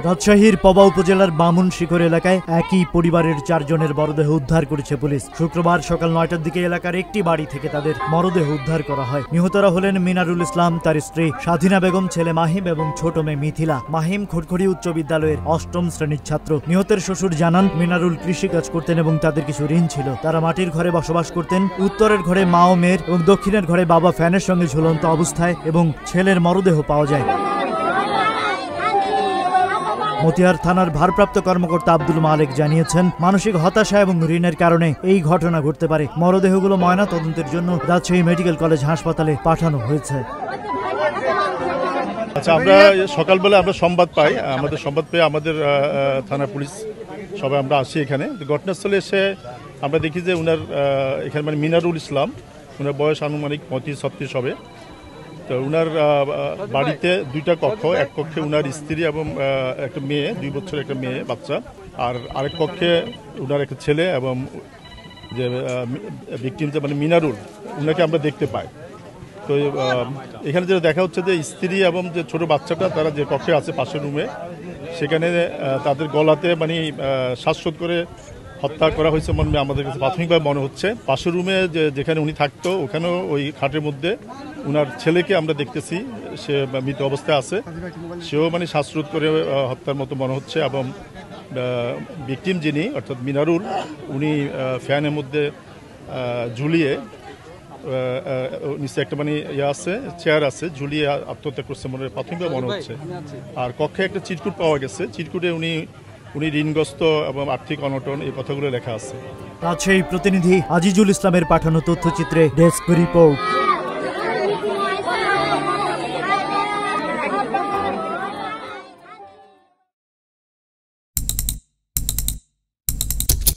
রাজশাহীর পবা উপজেলার বামুনশিখর এলাকায় একই পরিবারের 4 জনের মরদেহ উদ্ধার করেছে পুলিশ। শুক্রবার সকাল 9টার দিকে এলাকার একটি বাড়ি থেকে তাদের মরদেহ উদ্ধার করা হয়। নিহতরা হলেন মিনারুল ইসলাম, তার স্ত্রী স্বাধীনা বেগম, ছেলে মাহিম এবং ছোট মেয়ে মিথিলা। মাহিম খড়খড়ি উচ্চ বিদ্যালয়ের 8ম শ্রেণীর ছাত্র। নিহতের শ্বশুর জানান, মিনারুল কৃষিকাজ করতেন এবং তাদের কিছু ঋণ ছিল। তারা মাটির ঘরে বসবাস করতেন। উত্তরের ঘরে মা ও মেয়ের এবং দক্ষিণের ঘরে বাবা ফ্যানের সঙ্গে ঝুলন্ত অবস্থায় এবং ছেলের মরদেহ পাওয়া যায়। মতিয়ার থানার ভারপ্রাপ্ত কর্মকর্তা আব্দুল মালেক জানিয়েছেন, মানসিক হতাশা এবং ঋণের কারণে এই ঘটনা ঘটতে পারে। মরদেহগুলো ময়না তদন্তের জন্য রাজশাহী মেডিকেল কলেজ হাসপাতালে পাঠানো হয়েছে। আচ্ছা, আমরা সকালবেলা সংবাদ পাই। সংবাদ পেয়ে আমাদের থানা পুলিশ সবাই আমরা আসি এখানে। ঘটনাস্থলে এসে আমরা দেখি যে উনার এখানে মিনারুল ইসলাম, উনার বয়স আনুমানিক 35-36 হবে। তো উনার বাড়িতে 2টা কক্ষ, এক কক্ষে উনার স্ত্রী এবং একটা মেয়ে, 2 বছরের একটা মেয়ে বাচ্চা, আর আরেক কক্ষে উনার একটা ছেলে এবং যে ভিকটিম যে মিনারুল, উনাকে আমরা দেখতে পাই। তো এখানে যেটা দেখা হচ্ছে যে স্ত্রী এবং যে ছোট বাচ্চাটা তারা যে কক্ষে আছে পাশের রুমে, সেখানে তাদের গলাতে শ্বাসরোধ করে হত্যা করা হয়েছে আমাদের কাছে প্রাথমিকভাবে মনে হচ্ছে। পাশের রুমে যেখানে উনি থাকতো, ওখানেও ওই খাটের মধ্যে উনার ছেলেকে আমরা দেখতেছি, সে মৃত অবস্থায় আছে। সেও শ্বাসরোধ করে হত্যার মতো মনে হচ্ছে। এবং ভিকটিম যিনি অর্থাৎ মিনারুল, উনি ফ্যানের মধ্যে ঝুলিয়ে নিচে একটা আছে, চেয়ার আছে, ঝুলিয়ে আত্মহত্যা করছে প্রাথমিকভাবে মনে হচ্ছে। আর কক্ষে একটা চিরকুট পাওয়া গেছে। চিরকুটে উনি ঋণগ্রস্ত এবং আর্থিক অনটন, এই কথাগুলো লেখা আছে। রাজশাহী প্রতিনিধি আজিজুল ইসলামের পাঠানো তথ্যচিত্রে ডেস্ক রিপোর্ট।